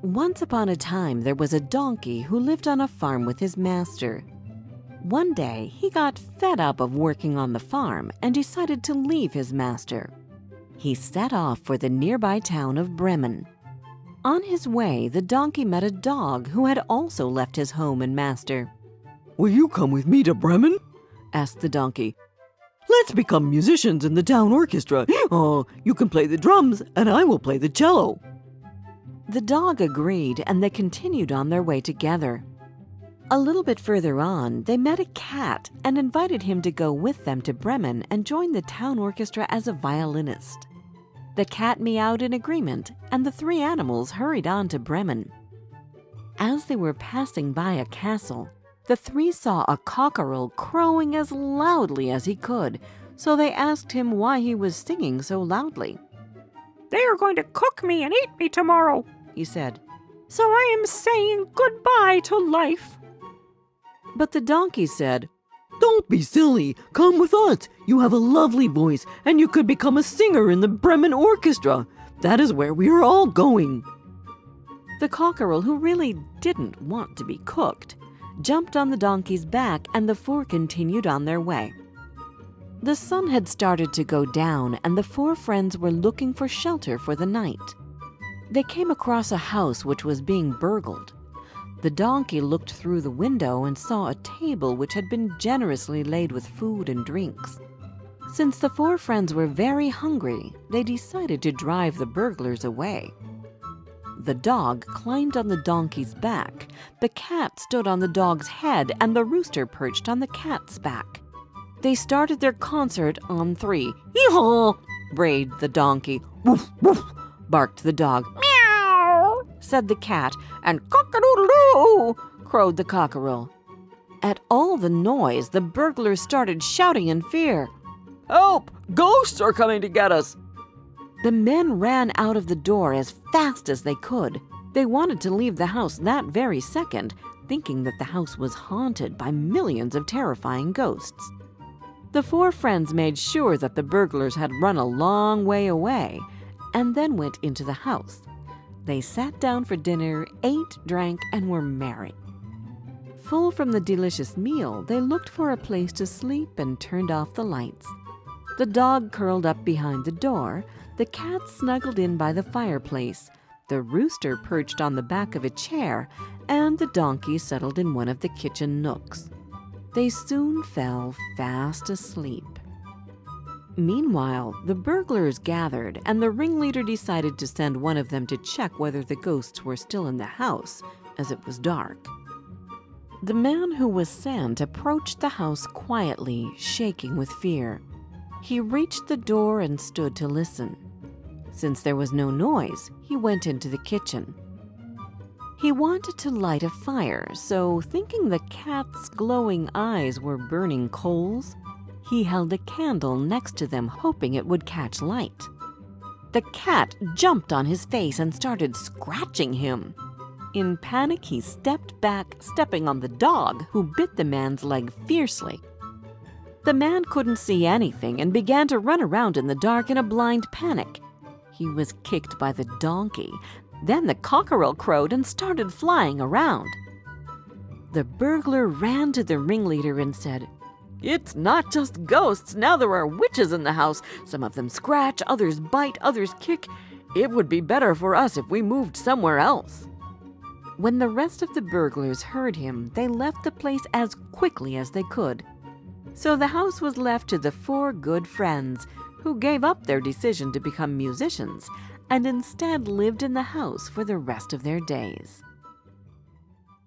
Once upon a time, there was a donkey who lived on a farm with his master. One day, he got fed up of working on the farm and decided to leave his master. He set off for the nearby town of Bremen. On his way, the donkey met a dog who had also left his home and master. "Will you come with me to Bremen?" asked the donkey. "Let's become musicians in the town orchestra. Oh, you can play the drums and I will play the cello." The dog agreed, and they continued on their way together. A little bit further on, they met a cat and invited him to go with them to Bremen and join the town orchestra as a violinist. The cat meowed in agreement, and the three animals hurried on to Bremen. As they were passing by a castle, the three saw a cockerel crowing as loudly as he could, so they asked him why he was singing so loudly. "They are going to cook me and eat me tomorrow," he said. "So I am saying goodbye to life." But the donkey said, "Don't be silly. Come with us. You have a lovely voice and you could become a singer in the Bremen orchestra. That is where we are all going." The cockerel, who really didn't want to be cooked, jumped on the donkey's back, and the four continued on their way. The sun had started to go down, and the four friends were looking for shelter for the night. They came across a house which was being burgled. The donkey looked through the window and saw a table which had been generously laid with food and drinks. Since the four friends were very hungry, they decided to drive the burglars away. The dog climbed on the donkey's back, the cat stood on the dog's head, and the rooster perched on the cat's back. They started their concert on three. "Hee-haw!" brayed the donkey. "Woof, woof!" barked the dog. "Meow!" said the cat, and "cock-a-doodle-doo!" crowed the cockerel. At all the noise, the burglars started shouting in fear. "Help! Ghosts are coming to get us!" The men ran out of the door as fast as they could. They wanted to leave the house that very second, thinking that the house was haunted by millions of terrifying ghosts. The four friends made sure that the burglars had run a long way away, and then went into the house. They sat down for dinner, ate, drank, and were merry. Full from the delicious meal, they looked for a place to sleep and turned off the lights. The dog curled up behind the door, the cat snuggled in by the fireplace, the rooster perched on the back of a chair, and the donkey settled in one of the kitchen nooks. They soon fell fast asleep. Meanwhile, the burglars gathered, and the ringleader decided to send one of them to check whether the ghosts were still in the house, as it was dark. The man who was sent approached the house quietly, shaking with fear. He reached the door and stood to listen. Since there was no noise, he went into the kitchen. He wanted to light a fire, so thinking the cat's glowing eyes were burning coals, he held a candle next to them, hoping it would catch light. The cat jumped on his face and started scratching him. In panic, he stepped back, stepping on the dog, who bit the man's leg fiercely. The man couldn't see anything and began to run around in the dark in a blind panic. He was kicked by the donkey. Then the cockerel crowed and started flying around. The burglar ran to the ringleader and said, "It's not just ghosts. Now there are witches in the house. Some of them scratch, others bite, others kick. It would be better for us if we moved somewhere else." When the rest of the burglars heard him, they left the place as quickly as they could. So the house was left to the four good friends, who gave up their decision to become musicians and instead lived in the house for the rest of their days.